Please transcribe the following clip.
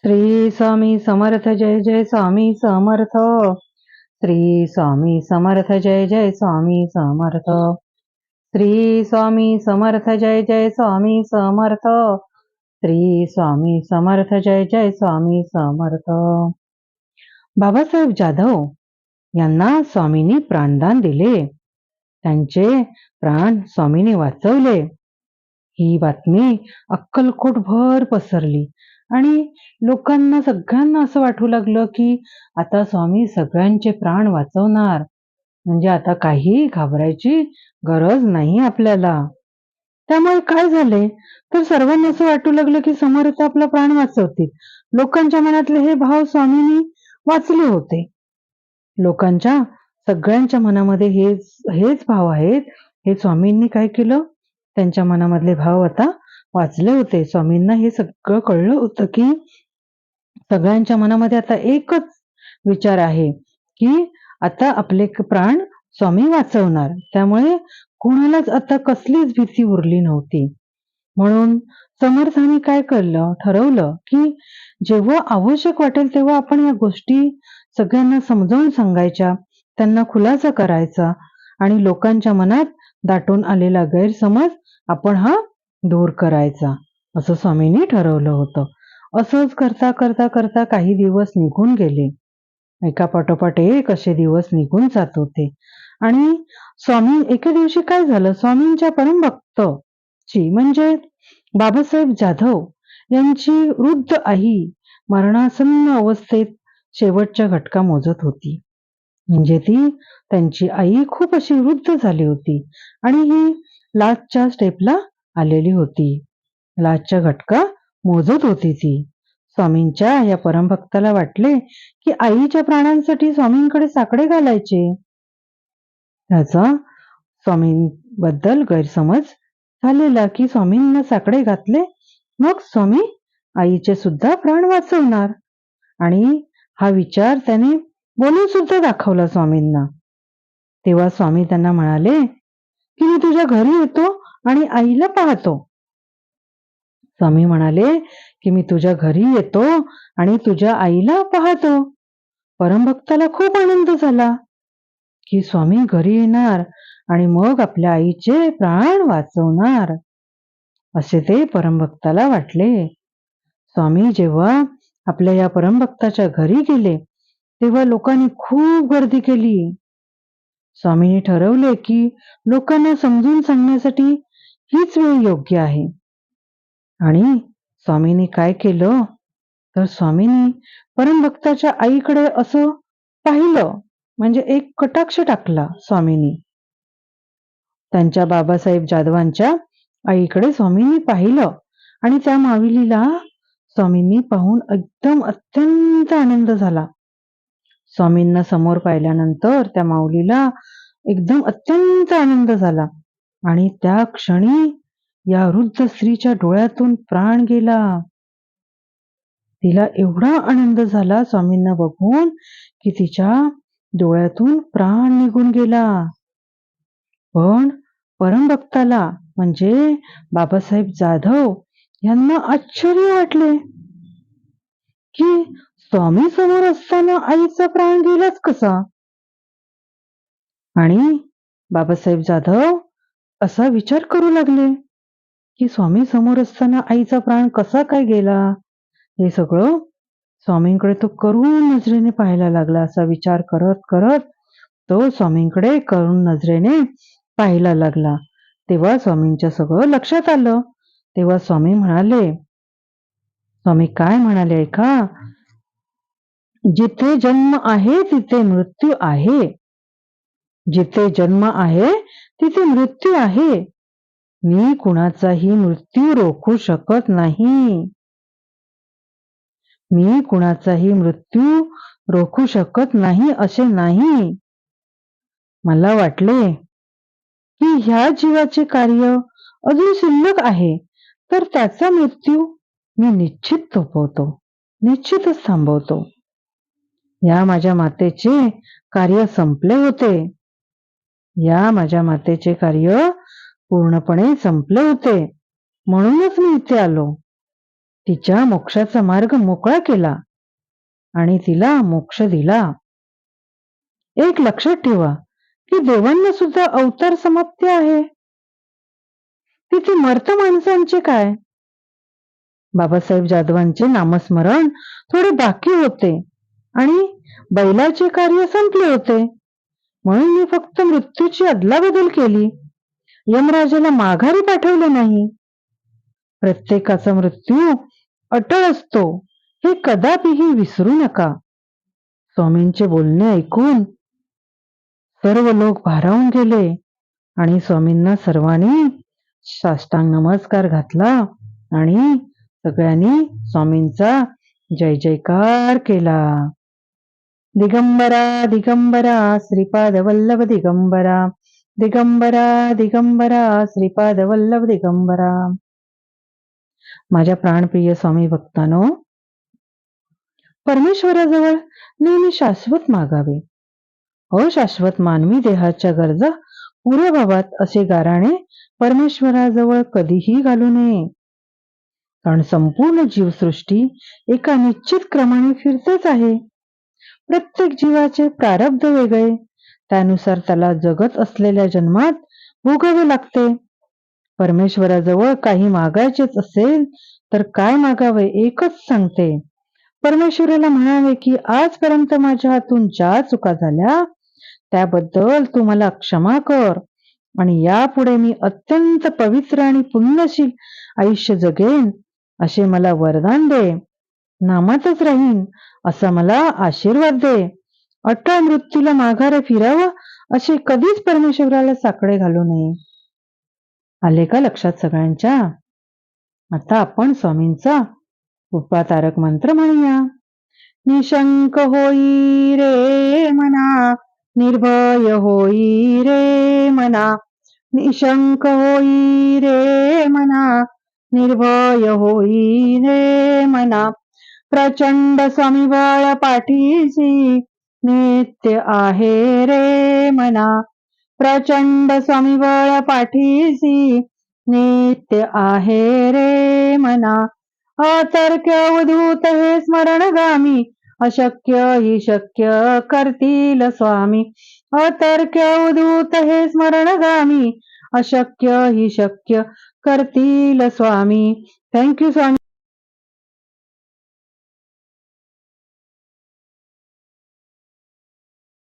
श्री स्वामी समर्थ जय जय स्वामी समर्थ. श्री स्वामी समर्थ जय जय स्वामी समर्थ. श्री स्वामी समर्थ जय जय स्वामी समर्थ. श्री स्वामी समर्थ जय जय स्वामी समर्थ. बाबासाहेब जाधव यांना स्वामींनी प्राणदान दिले. त्यांचे प्राण स्वामींनी वाचवले. ही बातमी अक्कलकोटभर पसरली आणि लोकांना सगळ्यांना असं वाटू लागलं की आता स्वामी सगळ्यांचे प्राण वाचवणार, म्हणजे आता काही घाबरायची गरज नाही आपल्याला. त्यामुळे काय झाले तर सर्वांना असं वाटू लागलं की समर्थ आपला प्राण वाचवतील. लोकांच्या मनातले हे भाव स्वामींनी वाचले होते. लोकांच्या सगळ्यांच्या मनामध्ये हेच भाव आहेत. हे स्वामींनी काय केलं, त्यांच्या मनामधले भाव आता वाचले होते. स्वामींना हे सगळं कळलं होतं की सगळ्यांच्या मनामध्ये आता एकच विचार आहे की आता आपले प्राण स्वामी वाचवणार. त्यामुळे कोणालाच आता कसलीच भीती उरली नव्हती. म्हणून समर्थांनी काय ठरवलं की जेव्हा आवश्यक वाटेल तेव्हा आपण या गोष्टी सगळ्यांना समजावून सांगायच्या, त्यांना खुलासा करायचा आणि लोकांच्या मनात दाटून आलेला गैरसमज आपण हा दूर करायचा, असं स्वामींनी ठरवलं होतं. असंच करता करता करता काही दिवस निघून गेले. एका पाठोपाठ एक असे दिवस निघून जात होते आणि स्वामी एके दिवशी काय झालं, स्वामींच्या परमभक्तची म्हणजे बाबासाहेब जाधव यांची वृद्ध आई मरणासन्न अवस्थेत शेवटच्या घटका मोजत होती. म्हणजे त्यांची आई खूप अशी वृद्ध झाली होती आणि ही लास्टच्या स्टेपला आलेली होती. लास्टच्या घटका मोजत होती ती. स्वामींच्या या परमभक्ताला वाटले की आईच्या प्राणांसाठी स्वामींकडे साकडे घालायचे. त्याचा स्वामींबद्दल गैरसमज झालेला की स्वामींना साकडे घातले मग स्वामी आईचे सुद्धा प्राण वाचवणार. आणि हा विचार त्याने बोलून सुद्धा दाखवला स्वामींना. तेव्हा स्वामी त्यांना म्हणाले की मी तुझ्या घरी येतो आणि आईला पाहतो. स्वामी म्हणाले की मी तुझ्या घरी येतो आणि तुझ्या आईला पाहतो. परमभक्ताला खूप आनंद झाला की स्वामी घरी येणार आणि मग आपल्या आईचे प्राण वाचवणार, असे ते परमभक्ताला वाटले. स्वामी जेव्हा आपल्या या परमभक्ताच्या घरी गेले तेव्हा लोकांनी खूप गर्दी केली. स्वामींनी ठरवले की लोकांना समजून सांगण्यासाठी हीच वेळ योग्य आहे. आणि स्वामींनी काय केलं तर स्वामींनी परमभक्ताच्या आईकडे असं पाहिलं, म्हणजे एक कटाक्ष टाकला स्वामींनी. त्यांच्या बाबासाहेब जाधवांच्या आईकडे स्वामींनी पाहिलं आणि त्या माऊलीला स्वामींनी पाहून एकदम अत्यंत आनंद झाला. स्वामींना समोर पाहिल्यानंतर त्या माऊलीला एकदम अत्यंत आनंद झाला आणि त्या क्षणी या वृद्ध स्त्रीच्या डोळ्यातून प्राण गेला. तिला एवढा आनंद झाला स्वामींना बघून की तिच्या डोळ्यातून प्राण निघून गेला. पण परमभक्ताला म्हणजे बाबासाहेब जाधव यांना आश्चर्य वाटले की स्वामी समोर असताना आईचा प्राण गेलाच कसा. आणि बाबासाहेब जाधव असा विचार करू लागले की स्वामी समोर असताना आईचा प्राण कसा काय गेला. हे सगळं स्वामींकडे तो करुण नजरेने पाहायला लागला. असा विचार करत करत तो स्वामींकडे करुण नजरेने पाहायला लागला. तेव्हा स्वामींच्या सगळं लक्षात आलं. तेव्हा स्वामी म्हणाले, स्वामी काय म्हणाले ऐका, जिथे जन्म आहे तिथे मृत्यू आहे. जिथे जन्म आहे तिथे मृत्यू आहे. मी कुणाचाही मृत्यू रोखू शकत नाही. मी कुणाचाही मृत्यू रोखू शकत नाही असे नाही. मला वाटले की ह्या जीवाचे कार्य अजून शिल्लक आहे तर त्याचा मृत्यू मी निश्चित थोपवतो, निश्चितच थांबवतो. या माझ्या मातेचे कार्य संपले होते. या माझ्या मातेचे कार्य पूर्णपणे संपले होते, म्हणूनच मी इथे आलो. तिच्या मोक्षाचा मार्ग मोकळा केला आणि तिला मोक्ष दिला. एक लक्षात ठेवा की देवांना सुद्धा अवतार समाप्ती आहे. तिथे मर्त माणसांचे काय? बाबासाहेब जाधवांचे नामस्मरण थोडे बाकी होते आणि बैलाचे कार्य संपले होते, म्हणून मी फक्त मृत्यूची अदलाबदल केली. यमराजाला माघारी पाठवले नाही. प्रत्येकाचा मृत्यू अटळ असतो हे कदापिही विसरू नका. स्वामींचे बोलणे ऐकून सर्व लोक भारावून गेले आणि स्वामींना सर्वांनी साष्टांग नमस्कार घातला आणि सगळ्यांनी स्वामींचा जय जयकार केला. दिगंबरा दिगंबरा श्रीपाद वल्लभ दिगंबरा, दिगंबरा दिगंबरा श्रीपाद वल्लभ दिगंबरा. माझ्या प्राणप्रिय स्वामी भक्तांनो, परमेश्वराजवळ नेहमी शाश्वत मागावे. अशाश्वत मानवी देहाच्या गरजा पुऱ्या व्हाव्यात असे गाराणे परमेश्वराजवळ कधीही घालू नये. कारण संपूर्ण जीवसृष्टी एका निश्चित क्रमाने फिरतेच आहे. प्रत्येक जीवाचे प्रारब्ध वेगळे, त्यानुसार त्याला जगत असलेल्या जन्मात भोगावे लागते. परमेश्वराजवळ काही मागायचेच असेल तर काय मागावे एकच सांगते. परमेश्वराला म्हणावे की आजपर्यंत माझ्या हातून ज्या चुका झाल्या त्याबद्दल तू मला क्षमा कर आणि यापुढे मी अत्यंत पवित्र आणि पुण्यशील आयुष्य जगेन असे मला वरदान दे. नामातच राहीन असा मला आशीर्वाद दे. अटळ मृत्यूला माघारे फिरावं असे कधीच परमेश्वराला साकडे घालू नये. आले का लक्षात सगळ्यांच्या? आता आपण स्वामींचा कृपा तारक मंत्र म्हणूया. निशंक होई रे मना, निर्भय होई रे मना, निशंक होई रे मना, निर्भय होई रे मना. प्रचंड स्वामीबळ पाठीसी नित्य आहे रे मना, प्रचंड स्वामीबळ पाठीसी नित्य आहे रे मना. अतर्क्य अवधूत हे स्मरणगामी, अशक्य हि शक्य करतील स्वामी. अतर्क्य अवधूत हे स्मरणगामी, अशक्य हि शक्य करतील स्वामी. थँक्यू स्वामी.